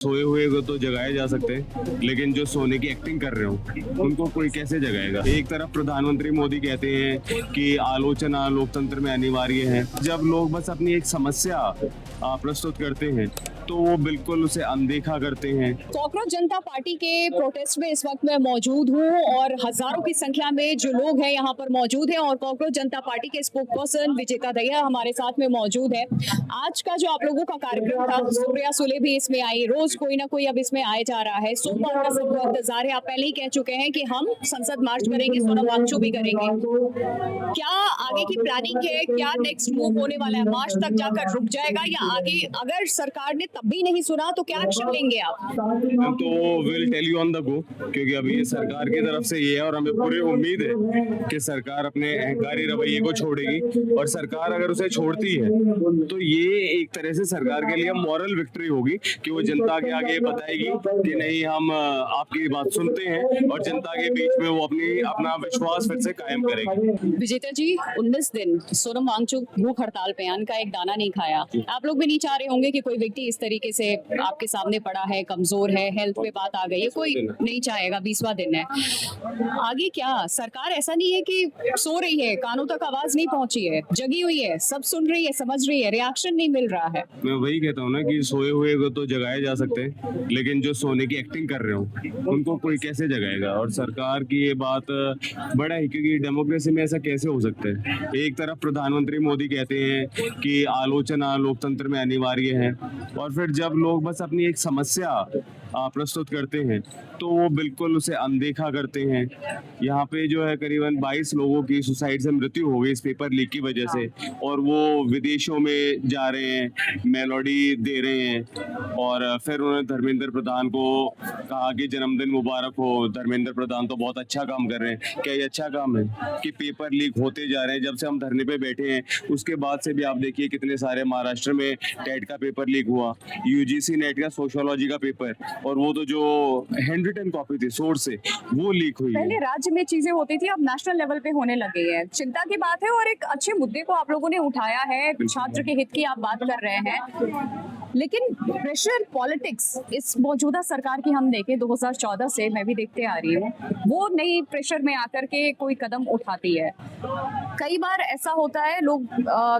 सोए हुए को तो जगाए जा सकते हैं, लेकिन जो सोने की एक्टिंग कर रहे हो उनको कोई कैसे जगाएगा। एक तरफ प्रधानमंत्री मोदी कहते हैं कि आलोचना लोकतंत्र में अनिवार्य है। जब लोग बस अपनी एक समस्या प्रस्तुत करते हैं तो वो बिल्कुल उसे अनदेखा करते हैं। कॉकरोच जनता पार्टी के प्रोटेस्ट में इस वक्त मैं मौजूद हूँ और हजारों की संख्या में जो लोग हैं यहाँ पर मौजूद हैं और कॉकरोच जनता पार्टी के स्पोक पर्सन विजेता दहिया हमारे साथ में मौजूद है। आज का जो आप लोगों का कार्यक्रम था, सुप्रिया सुले भी इसमें आई, रोज कोई ना कोई अब इसमें आए जा रहा है। सोमवार का सबको इंतजार है। आप पहले ही कह चुके हैं कि हम संसद मार्च करेंगे, सोनम वांगचुक भी करेंगे। क्या आगे की प्लानिंग है? क्या नेक्स्ट मूव होने वाला है? मार्च तक जाकर रुक जाएगा या आगे अगर सरकार ने तब भी नहीं सुना तो क्या एक्शन लेंगे आप? तो will tell you on the go, क्योंकि अभी ये सरकार की तरफ से ये है और हमें पूरी उम्मीद है कि सरकार अपने अहंकारी रवैये को छोड़ेगी। और सरकार अगर उसे छोड़ती है तो ये एक तरह से सरकार के लिए मॉरल विक्ट्री होगी कि वो जनता के आगे बताएगी कि नहीं, हम आपकी बात सुनते हैं और जनता के बीच में वो अपना विश्वास फिर से कायम करेगी। विजेता जी, 19 दिन सोनम वांगचुक भूख हड़ताल पे, अन्न का एक दाना नहीं खाया। आप लोग भी नहीं चाह रहे होंगे कि कोई व्यक्ति इस तरीके से आपके सामने पड़ा है, कमजोर है, हेल्थ पे बात आ गई है, कोई नहीं चाहेगा। 20वां दिन है, आगे क्या? सरकार ऐसा नहीं है कि सो रही है, कानों तक आवाज नहीं पहुंची है, जगी हुई है, सब सुन रही है, समझ रही है, रिएक्शन नहीं मिल रहा है। मैं वही कहता हूँ ना कि सोए हुए को तो जगाए जा सकते हैं, लेकिन जो सोने की एक्टिंग कर रहे हो उनको कोई कैसे जगाएगा। और सरकार की ये बात बड़ा है, क्योंकि डेमोक्रेसी में ऐसा कैसे हो सकता है। एक तरफ प्रधानमंत्री मोदी कहते हैं कि आलोचना लोकतंत्र में अनिवार्य है, और फिर जब लोग बस अपनी एक समस्या प्रस्तुत करते हैं तो वो बिल्कुल उसे अनदेखा करते हैं। यहाँ पे जो है करीबन 22 लोगों की सुसाइड से मृत्यु हो गई इस पेपर लीक की वजह से, और वो विदेशों में जा रहे हैं, मेलोडी दे रहे हैं। और फिर उन्होंने धर्मेंद्र प्रधान को कहा कि जन्मदिन मुबारक हो। धर्मेंद्र प्रधान तो बहुत अच्छा काम कर रहे हैं। क्या ये अच्छा काम है कि पेपर लीक होते जा रहे हैं? जब से हम धरने पे बैठे हैं उसके बाद से भी आप देखिए कितने सारे, महाराष्ट्र में टेट का पेपर लीक हुआ, यूजीसी नेट का सोशियोलॉजी का पेपर, और वो तो जो हैंड रिटन कॉपी थी सोर्स से, वो लीक हुई है। पहले राज्य में चीजें होती थी, अब नेशनल लेवल पे होने लगी है। चिंता की बात है और एक अच्छे मुद्दे को आप लोगों ने उठाया है। छात्र के हित की आप बात कर रहे हैं, लेकिन प्रेशर पॉलिटिक्स इस मौजूदा सरकार की हम देखें 2014 से मैं भी देखते आ रही हूँ, वो नई प्रेशर में आकर के कोई कदम उठाती है। कई बार ऐसा होता है, लोग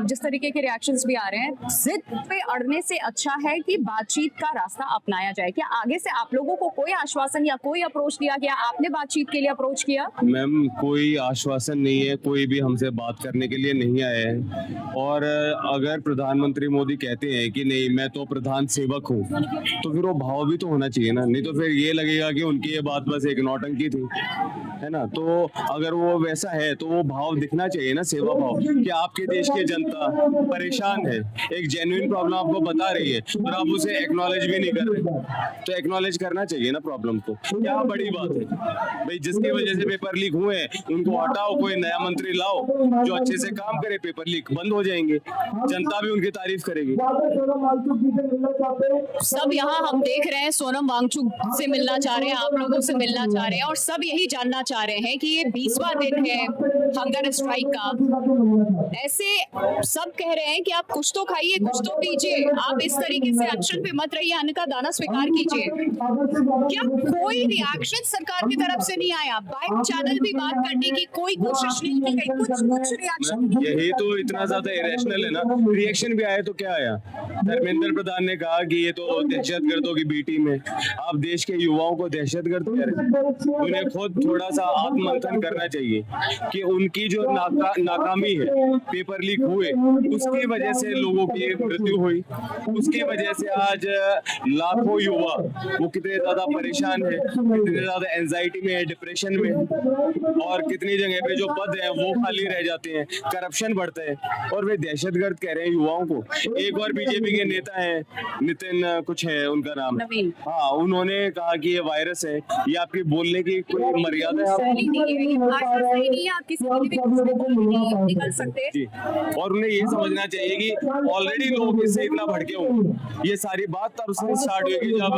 जिस तरीके के रिएक्शंस भी आ रहे हैं, जिद पे अड़ने से अच्छा है कि बातचीत का रास्ता अपनाया जाए। क्या आगे से आप लोगों को कोई आश्वासन या कोई अप्रोच दिया गया? आपने बातचीत के लिए अप्रोच किया? मैम, कोई आश्वासन नहीं है, कोई भी हमसे बात करने के लिए नहीं आया है। और अगर प्रधानमंत्री मोदी कहते हैं कि नहीं, मैं तो प्रधान सेवक हूँ, तो फिर वो भाव भी तो होना चाहिए ना। नहीं तो फिर ये लगेगा कि उनकी ये बात बस एक नौटंकी थी, है ना। तो अगर वो वैसा है तो वो भाव दिखना चाहिए ना, सेवा भाव, कि आपके देश की जनता परेशान है, एक जेन्युइन प्रॉब्लम आपको बता रही है और आप उसे एक्नॉलेज भी नहीं कर रहे। तो एक्नॉलेज करना चाहिए ना प्रॉब्लम को। क्या बड़ी बात है भाई, जिसकी वजह से पेपर लीक हुए हैं उनको हटाओ, कोई नया मंत्री लाओ जो अच्छे से काम करे, पेपर लीक बंद हो जाएंगे, जनता भी उनकी तारीफ करेगी। सब यहाँ हम देख रहे हैं, सोनम वांगचुक से मिलना चाह रहे हैं, आप लोगों से मिलना चाह रहे हैं, और सब यही जानना चाह रहे हैं कि ये 20वां दिन है हंगर स्ट्राइक का। ऐसे सब कह रहे हैं कि आप कुछ तो खाइए, कुछ तो पीजिए, आप इस तरीके से एक्शन पे मत रहिए, अन्न का दाना स्वीकार कीजिए। क्या कोई रिएक्शन सरकार की तरफ से नहीं आया? बाइट चैनल भी बात करने की कोई कोशिश नहीं की गई? कुछ रिएक्शन? यही तो इतना ज्यादा इरेशनल है ना। रिएक्शन भी आया तो क्या आया? धर्मेंद्र प्रधान ने कहा कि ये तो दहशतगर्दों की बी टीम है। आप देश के युवाओं को दहशतगर्द कह रहे हैं। उन्हें खुद थोड़ा सा आत्ममंथन करना चाहिए कि उनकी जो नाकामी है, पेपर लीक हुए, उसकी वजह से लोगों की मृत्यु हुई, उसकी वजह से आज लाखों युवा वो कितने ज्यादा परेशान है, कितने ज्यादा एंजाइटी में है, डिप्रेशन में, और कितनी जगह पे जो पद है वो खाली रह जाते हैं, करप्शन बढ़ता है, और वे दहशतगर्द कह रहे हैं युवाओं को। एक और बीजेपी के नेता है, नितिन कुछ है उनका नाम, हाँ, उन्होंने कहा कि ये वायरस है। ये आपकी बोलने की कोई मर्यादा है? सही नहीं है, ये भाषा सही नहीं है। आप किसी निकल सकते हैं। जी, और उन्हें ये समझना चाहिए कि ऑलरेडी लोग इससे इतना भड़के होंगे। ये सारी बात तब से स्टार्ट हुई कि जब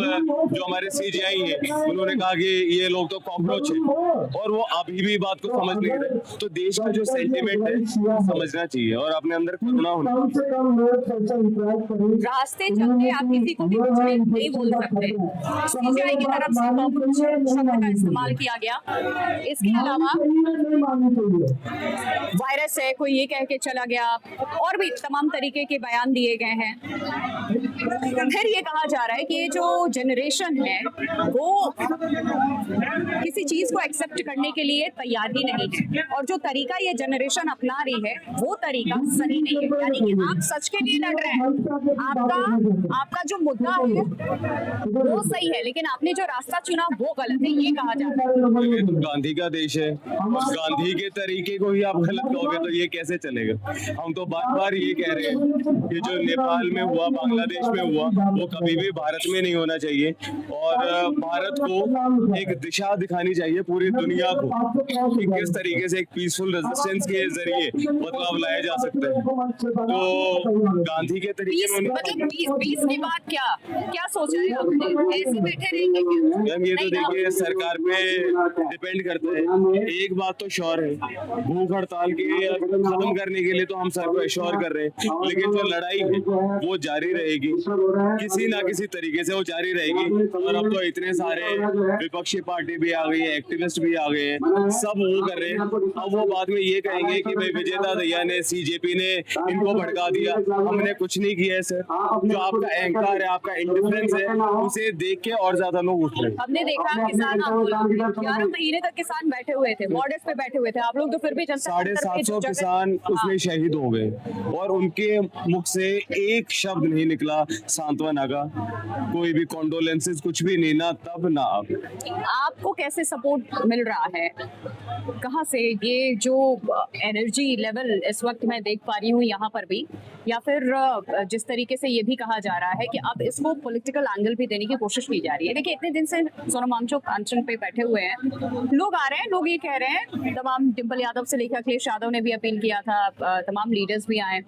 जो हमारे सीजीआई हैं उन्होंने कहा कि ये लोग तो कॉकरोच हैं, और वो अभी भी बात को समझ नहीं रहे। तो देश का जो सेंटिमेंट है समझना चाहिए और अपने अंदर करुणा होना चाहिए। रास्ते चलते आप किसी को भी कुछ नहीं बोल सकते। सीजीआई की तरफ से कॉकरोच शब्द का इस्तेमाल किया गया। इसके अलावा वायरस है कोई ये कह के चला गया, और भी तमाम तरीके के बयान दिए गए हैं। फिर ये कहा जा रहा है कि ये जो जनरेशन है वो किसी चीज को एक्सेप्ट करने के लिए तैयार ही नहीं है, और जो तरीका ये जनरेशन अपना रही है वो तरीका सही नहीं है। यानी कि आप सच के लिए लड़ रहे हैं, आपका जो मुद्दा है वो सही है, लेकिन आपने जो रास्ता चुना वो गलत है, ये कहा जा रहा है। ये तो गांधी का देश है, गांधी के तरीके को ही आप गलत कहोगे तो ये कैसे चलेगा। हम तो बार बार ये कह रहे हैं कि जो नेपाल में हुआ, बांग्लादेश में हुआ, वो कभी भी भारत में नहीं होना चाहिए, और भारत को एक दिशा दिखानी चाहिए पूरी दुनिया को कि किस तरीके से एक पीसफुल रेजिस्टेंस के जरिए बदलाव लाया जा सकता है। तो गांधी के तरीके में मतलब 20 के बाद क्या सोचा है आपने? ऐसे बैठे रहेंगे क्या? मैम ये तो देखिए सरकार पे डिपेंड करता है। एक बात तो श्योर है, भूख हड़ताल के खत्म करने के लिए तो हम सर को एश्योर कर रहे हैं, लेकिन जो लड़ाई है वो जारी रहेगी, किसी ना किसी तरीके से वो जारी रहेगी। और अब तो इतने सारे विपक्षी पार्टी भी आ गई है, एक्टिविस्ट भी आ गए हैं, सब वो कर रहे हैं। अब वो बाद में ये कहेंगे कि भाई विजेता दहिया ने, सीजेपी ने इनको भड़का दिया, हमने कुछ नहीं किया है। सर जो आपका अहंकार है, आपका इंडिफरेंस है, उसे देख के और ज्यादा लोग उठ रहे हैं। हमने देखा किसान आंदोलन 11 महीने तक किसान बैठे हुए थे, बॉर्डर्स पे बैठे हुए थे, आप लोग तो फिर भी जनता 750 किसान उसमें शहीद हो गए, और उनके मुख से एक शब्द नहीं निकला सांत्वना का, कोई भी कॉन्डोलेंसेस कुछ भी नहीं, ना तब ना अब। आपको कैसे सपोर्ट मिल रहा है, कहाँ से ये जो एनर्जी लेवल इस वक्त मैं देख पा रही हूँ यहाँ पर भी, या फिर जिस तरीके से ये भी कहा जा रहा है कि अब इसको पॉलिटिकल एंगल भी देने की कोशिश की जा रही है। देखिए इतने दिन से सोनम वांगचुक अनशन पे बैठे हुए हैं, लोग आ रहे हैं, लोग ये कह रहे हैं, तमाम डिम्पल यादव से लेकर अखिलेश यादव ने भी अपील किया था, तमाम लीडर्स भी आए,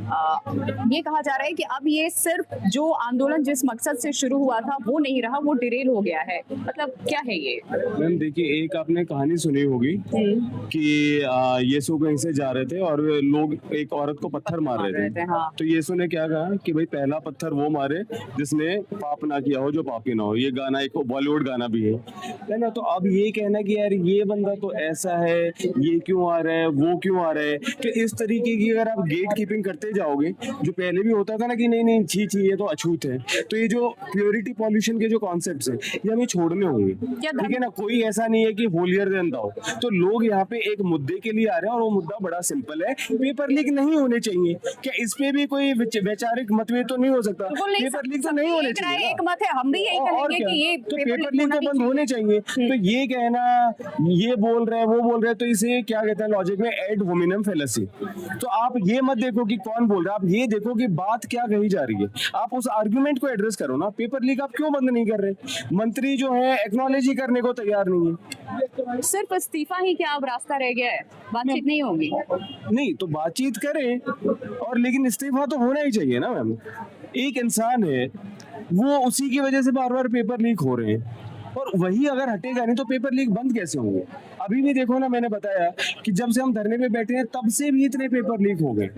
ये कहा जा रहा है कि अब ये सिर्फ जो आंदोलन जिस मकसद से शुरू हुआ था वो नहीं रहा, वो डिरेल हो गया है। मतलब क्या है ये? मैम देखिए, एक आपने कहानी सुनी होगी कि यीशु कहीं से जा रहे थे और लोग एक औरत को पत्थर मार रहे थे। हाँ। तो यीशु ने क्या कहा कि भाई पहला पत्थर वो मारे जिसने पाप ना किया हो, जो पापी ना हो। ये गाना एक बॉलीवुड गाना भी है ना। तो अब ये कहना कि यार ये बंदा तो ऐसा है, ये क्यों आ रहा है, वो क्यों आ रहा है, कि इस तरीके की अगर आप गेट कीपिंग करते जाओगे, जो पहले भी होता था ना कि नहीं नहीं छी छी ये तो अछूत है, तो ये जो प्योरिटी पॉल्यूशन के जो कॉन्सेप्ट्स हैं ये हमें छोड़ने होंगे, ठीक है ना। कोई ऐसा नहीं है कि होलियर देन थो। तो लोग यहाँ पे एक मुद्दे के लिए आ रहे हैं और वो मुद्दा बड़ा सिंपल है, पेपर लीक नहीं होने चाहिए। क्या इस पे भी कोई वैचारिक मतभेद तो नहीं हो सकता? पेपर लीक तो नहीं होने चाहिए। एक मत है, हम भी यही कहेंगे कि ये तो पेपर लीक तो बंद होने चाहिए। तो ये कहना, ये बोल रहे हैं, वो बोल रहे हैं, तो इसे क्या कहते हैं लॉजिक में एड होमिनम फेलेसी। तो आप ये मत देखो कि कौन बोल रहा है, आप ये देखो कि बात क्या कही जा रही है, आप उस आर्गुमेंट को एड्रेस करो ना। पेपर लीक आप क्यों बंद नहीं कर रहे? मंत्री जो है एक्नॉलेज ही करने को तैयार नहीं है। सिर्फ इस्तीफा ही क्या अब रास्ता रह गया है? बातचीत नहीं होगी? नहीं तो बातचीत करें, और लेकिन इस्तीफा तो होना ही चाहिए ना मैम। एक इंसान है, वो उसी की वजह से बार बार पेपर लीक हो रहे हैं, और वही अगर हटेगा नहीं तो पेपर लीक बंद कैसे होंगे? अभी भी देखो ना, मैंने बताया कि जब से हम धरने पे बैठे हैं तब से भी इतने पेपर लीक हो गए।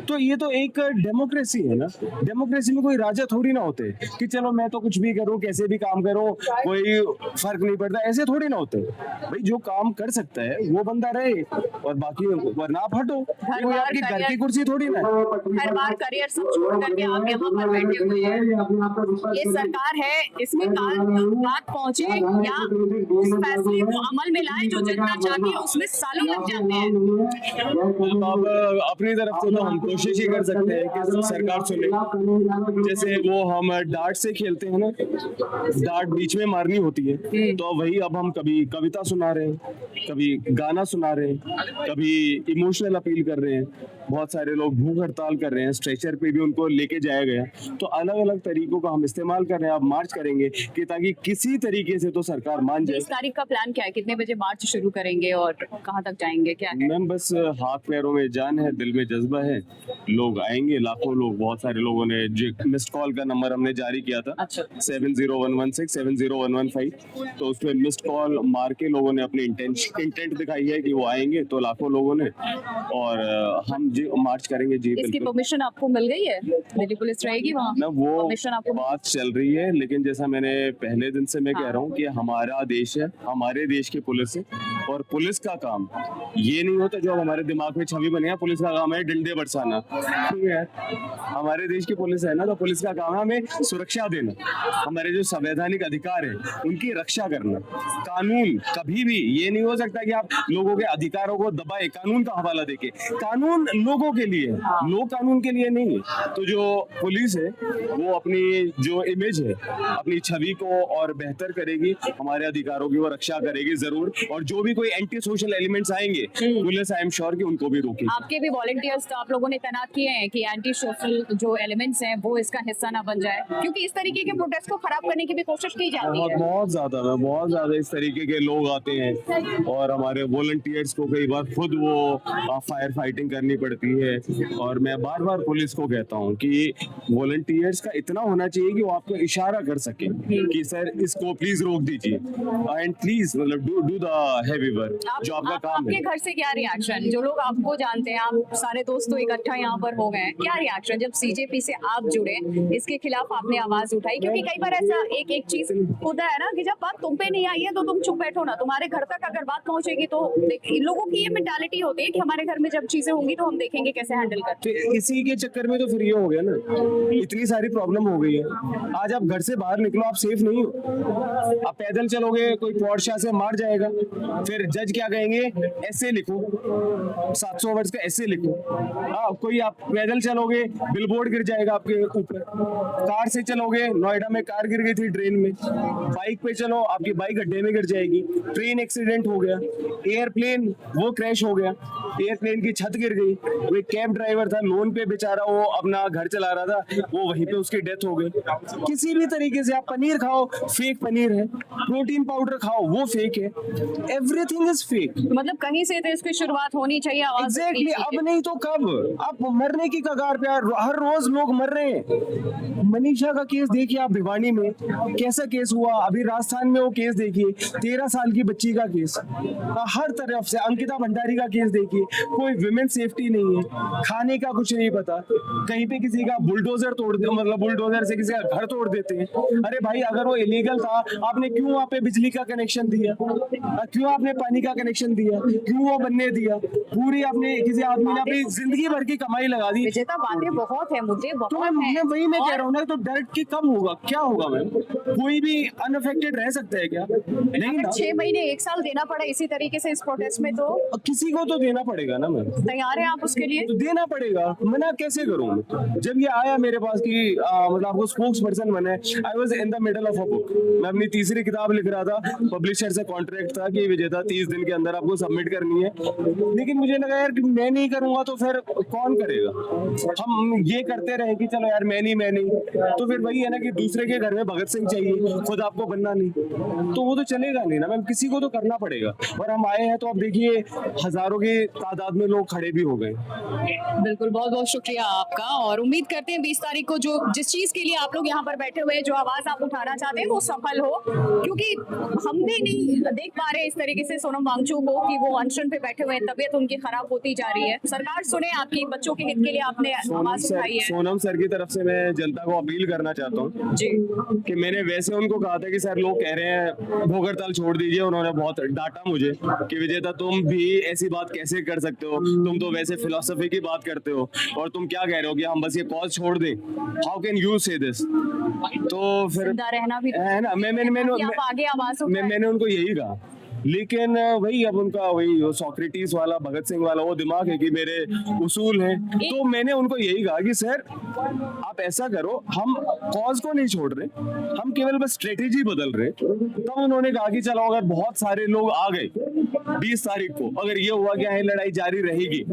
तो ये तो एक डेमोक्रेसी है ना। डेमोक्रेसी में कोई राजा थोड़ी ना होते कि चलो मैं तो कुछ भी करूं, कैसे भी काम करूं, कोई फर्क नहीं पड़ता, ऐसे थोड़ी ना होते। भाई जो काम कर सकता है वो बंदा रहे, और बाकी वरना आप हटो। कोई आपकी घर की कुर्सी थोड़ी ना। हर बार करियर सब छोड़ करके आप यहाँ पर बैठे हुए हैं। ये सरकार है, इसमें बात पहुंचे या इस फैसले को अमल में लाए जो जनता चाहती है, उसमें सालों लग जाते हैं। अब अपनी तरफ से तो हम कोशिश ही कर सकते हैं कि सरकार सुने। जैसे वो हम डार्ट से खेलते हैं ना, डार्ट बीच में मारनी होती है, तो वही अब हम कभी कविता सुना रहे हैं, कभी गाना सुना रहे हैं, कभी इमोशनल अपील कर रहे हैं। बहुत सारे लोग भूख हड़ताल कर रहे हैं, स्ट्रेचर पे भी उनको लेके जाया गया। तो अलग अलग तरीकों का हम इस्तेमाल कर रहे हैं। अब मार्च करेंगे कि ताकि किसी तरीके से तो सरकार मान जाए। 20 तारीख का प्लान क्या है? कितने बजे मार्च शुरू करेंगे और कहाँ तक जाएंगे, क्या है? मैम बस हाथ पैरों में जान है, दिल में जज्बा है। लोग आएंगे, लाखों लोग। बहुत सारे लोगों ने मिस्ड कॉल का नंबर हमने जारी किया था, अच्छा। 70116 70115। तो उसमें मिस्ड कॉल मार के लोगों ने अपनी इंटेंट दिखाई है कि वो आएंगे, तो लाखों लोगों ने। और हम जी मार्च करेंगे जी। इसकी परमिशन आपको मिल गई है? दिल्ली पुलिस रहेगी वहाँ? ना वो परमिशन आपको? बात चल रही है, लेकिन जैसा मैंने पहले दिन से मैं कह रहा हूँ कि हमारा देश है, हमारे देश की पुलिस है, और पुलिस का काम ये नहीं होता जो हमारे दिमाग में छवि बनी है। पुलिस का काम है डंडे बरसाना, ठीक है? हमारे देश की पुलिस है ना, तो पुलिस का काम है हमें सुरक्षा देना, हमारे जो संवैधानिक अधिकार है उनकी रक्षा करना। कानून कभी भी ये नहीं हो सकता कि आप लोगों के अधिकारों को दबाए कानून का हवाला देके। कानून लोगों के लिए है, लोग कानून के लिए नहीं है। तो जो पुलिस है वो अपनी जो इमेज है, अपनी छवि को और बेहतर करेगी, हमारे अधिकारों की वो रक्षा करेगी जरूर। और जो भी कोई एंटी सोशल एलिमेंट्स आएंगे, पुलिस आई एम श्योर कि उनको भी रोकेगी। आपके भी वॉलंटियर्स तो आप लोगों ने तैनात किए हैं कि एंटी सोशल जो एलिमेंट्स हैं वो इसका हिस्सा ना बन जाए, क्योंकि इस तरीके के प्रोटेस्ट को खराब करने की भी कोशिश की जाती है। बहुत ज्यादा इस तरीके के लोग आते हैं, और हमारे वॉलंटियर्स को कई बार खुद वो फायर फाइटिंग करनी पड़ती है। और मैं बार बार पुलिस को कहता हूँ कि वॉलंटियर्स का इतना होना चाहिए कि वो आपको इशारा कर सके कि सर इसको प्लीज रोक दीजिए, एंड प्लीज मतलब डू द हेवी वर्क जो आपका काम है। आपके घर से क्या रिएक्शन? जो लोग आपको जानते हैं, आप सारे दोस्त तो इकट्ठा यहाँ पर हो गए हैं, क्या रिएक्शन जब सीजेपी से आप जुड़े, इसके खिलाफ आपने आवाज उठाई? क्योंकि कई बार ऐसा एक चीज होता है ना कि जब बात तुम पे नहीं आई है तो तुम चुप बैठो ना, तुम्हारे घर तक अगर बात पहुंचेगी तो इन लोगों की ये मेंटालिटी होती है कि हमारे घर में जब चीजें होंगी तो हम देखेंगे कैसे हैंडल करते हैं। तो इसी के चक्कर में तो फिर ये हो गया ना, इतनी सारी प्रॉब्लम हो गई है। आज आप घर से बाहर निकलो, आप सेफ नहीं हो। आप पैदल चलोगे, कोई पॉडशाह से मार जाएगा, फिर जज क्या कहेंगे, ऐसे लिखो, 700 वर्ड्स का ऐसे लिखो। हाँ, कोई आप पैदल चलोगे, बिलबोर्ड गिर जाएगा आपके ऊपर। कार से चलोगे, नोएडा में कार गिर गई थी ड्रेन में। बाइक पे चलो, आपकी बाइक गड्ढे में गिर जाएगी। ट्रेन एक्सीडेंट हो गया, एयरप्लेन वो क्रैश हो गया, एयरप्लेन की छत गिर गई। वो कैब ड्राइवर था, लोन पे बेचारा वो अपना घर चला रहा था, वो वहीं पे उसकी डेथ हो गई। किसी भी तरीके से आप पनीर खाओ, फेक पनीर है। प्रोटीन पाउडर खाओ, वो फेक है। Everything is fake. मतलब कहीं से तो इसकी शुरुआत होनी चाहिए आवाज एग्जैक्टली। अब नहीं तो कब? आप मरने की कगार पे, हर रोज लोग मर रहे हैं। मनीषा का केस देखिए आप, भिवानी में कैसा केस हुआ। अभी राजस्थान में वो केस देखिए, 13 साल की बच्ची का केस। हर तरफ से अंकिता भंडारी का केस देखिए, कोई विमेन सेफ्टी नहीं है, खाने का कुछ नहीं पता। कहीं पे किसी का बुलडोजर तोड़ दे, मतलब बुलडोजर से किसी का घर तोड़ देते हैं। अरे भाई, अगर वो इलीगल था, आपने क्यों वहाँ पे बिजली का कनेक्शन दिया? क्यों आपने पानी का कनेक्शन दिया? क्यों वो बनने दिया? पूरी आपने किसी आदमी ने अपनी जिंदगी भर की कमाई लगा दी। विजेता, बातें बहुत है, मुद्दे तो बहुत हैं। वही मैं कह रहा हूँ ना, तो डर के कब होगा? क्या होगा मैम? कोई भी अनअफेक्टेड रह सकता है क्या? नहीं ना। 6 महीने 1 साल देना पड़ा इसी तरीके से इस प्रोटेस्ट में, तो किसी को तो देना पड़ेगा ना मैम। तैयार है आप उसके लिए? तो देना पड़ेगा, मना कैसे करूं? जब ये आया मेरे पास कि मतलब आपको स्पोक्स पर्सन बने, I was in the middle of a book. मैं अपनी तीसरी किताब लिख रहा था, पब्लिशर से कॉन्ट्रैक्ट था कि विजेता 30 दिन के अंदर आपको सबमिट करनी है। लेकिन मुझे लगा यार कि मैं नहीं करूंगा तो फिर कौन करेगा? हम ये करते रहे कि चलो यार मैं नहीं, तो फिर वही है ना कि दूसरे के घर में भगत सिंह चाहिए, खुद आपको बनना नहीं, तो वो तो चलेगा नहीं ना मैम। किसी को तो करना पड़ेगा। और हम आए हैं तो अब देखिए हजारों की तादाद में लोग खड़े भी हो गए। बिल्कुल, बहुत बहुत शुक्रिया आपका, और उम्मीद करते हैं 20 तारीख को जो जिस चीज के लिए आप लोग यहाँ पर बैठे हुए हैं, जो आवाज आप उठाना चाहते हैं वो सफल हो। क्योंकि हम भी नहीं देख पा रहे इस तरीके से सोनम वांगचुक को कि वो अनशन पे बैठे हुए हैं, तबीयत उनकी खराब होती जा रही है। सरकार सुने आपकी, बच्चों के हित के लिए आपने आवाज उठाई है। सोनम सर की तरफ से मैं जनता को अपील करना चाहता हूँ जी कि मैंने वैसे उनको कहा था कि सर लोग कह रहे हैं भूख हड़ताल छोड़ दीजिए। उन्होंने बहुत डांटा मुझे कि विजेता तुम भी ऐसी बात कैसे कर सकते हो, तुम तो वैसे फिलोसफी की बात करते हो, और तुम क्या कह रहे हो कि हम बस ये कॉज छोड़ दें? हाउ कैन यू से दिस? तो फिर जिंदा रहना भी है ना, मैंने आप आगे आवाज उठाएं। मैंने उनको यही कहा लेकिन वही अब उनका वही सोक्रेटिस वाला, भगत सिंह वाला वो दिमाग है कि मेरे उसूल हैं। तो मैंने उनको यही कहा कि सर आप ऐसा करो, हम कॉज को नहीं छोड़ रहे, हम केवल बस स्ट्रेटेजी बदल रहे। तब उन्होंने कहा कि चलो अगर बहुत सारे लोग आ गए 20 तारीख को, अगर ये हुआ क्या है लड़ाई जारी रहेगी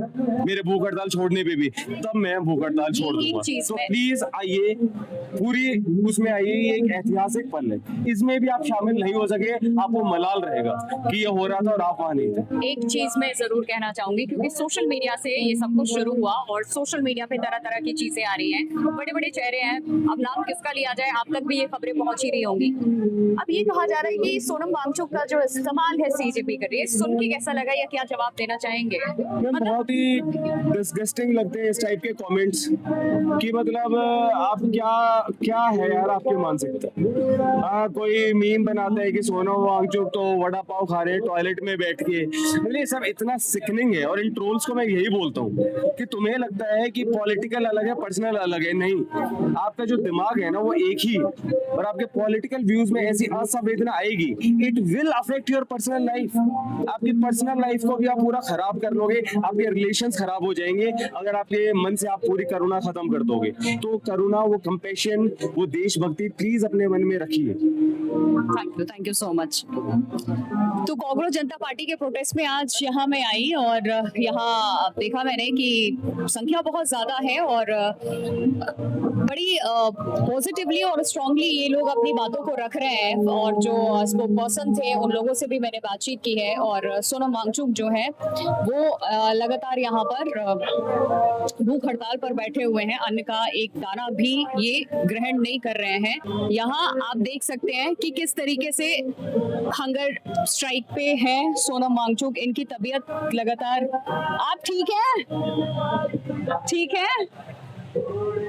मेरे भूख हड़ताल छोड़ने पे भी, तब मैं भूख हड़ताल छोड़ दूंगा। तो प्लीज आइए, पूरी उसमें आइए, ये एक ऐतिहासिक पल है, इसमें भी आप शामिल नहीं हो सके, आपको मलाल रहेगा कि ये हो रहा था और आप वहां नहीं थे। एक चीज मैं जरूर कहना चाहूंगी, क्योंकि सोशल मीडिया से ये सब कुछ शुरू हुआ और सोशल मीडिया पे तरह तरह की चीजें आ रही हैं, बड़े बड़े चेहरे हैं, अब नाम किसका लिया जाए, आप तक भी ये खबरें पहुंच ही रही होंगी। अब ये कहा जा रहा है कि सोनम वांगचुक का जो इस्तेमाल है सीजेपी कर रही है, सुन के कैसा लगा या क्या जवाब देना चाहेंगे? बहुत ही डिस्गस्टिंग लगते हैं इस टाइप के कमेंट्स कि मतलब आप क्या है यार आपकी मानसिकता। कोई मीम बनाता है कि सोनम वांगचुक तो वड़ा पाव खा रहे हैं टॉयलेट में बैठ के, मतलब ये सब इतना सिकनिंग है। और इन ट्रोल्स को मैं यही बोलता हूँ कि तुम्हें लगता है कि पॉलिटिकल अलग है, पर्सनल अलग है, नहीं, आपका जो दिमाग है ना वो एक ही है, और आपके पॉलिटिकल व्यूज में ऐसी असंवेदना आएगी, it will affect your personal life. आपकी पर्सनल लाइफ को भी आप पूरा खराब कर लोगे, आपके रिलेशंस खराब हो जाएंगे अगर आपके मन से आप पूरी करुणा खत्म कर दोगे। तो करुणा, वो कंपैशन, वो देशभक्ति प्लीज अपने मन में रखिए। Thank you so much. तो कांग्रेस जनता पार्टी के प्रोटेस्ट में आज यहाँ मैं आई और यहाँ देखा मैंने कि संख्या बहुत ज्यादा है और बड़ी पॉजिटिवली और स्ट्रांगली ये लोग अपनी बातों को रख रहे हैं। और जो स्पोक पर्सन थे उन लोगों से भी मैंने बातचीत की है और सोनम वांगचुक जो है वो लगातार यहाँ पर भूख हड़ताल पर बैठे हुए हैं, अन्न का एक दाना भी ये ग्रहण नहीं कर रहे हैं। यहाँ आप देख सकते हैं कि किस तरीके से हंगर स्ट्राइक पे है सोनम वांगचुक, इनकी तबीयत लगातार। आप ठीक है? ठीक है?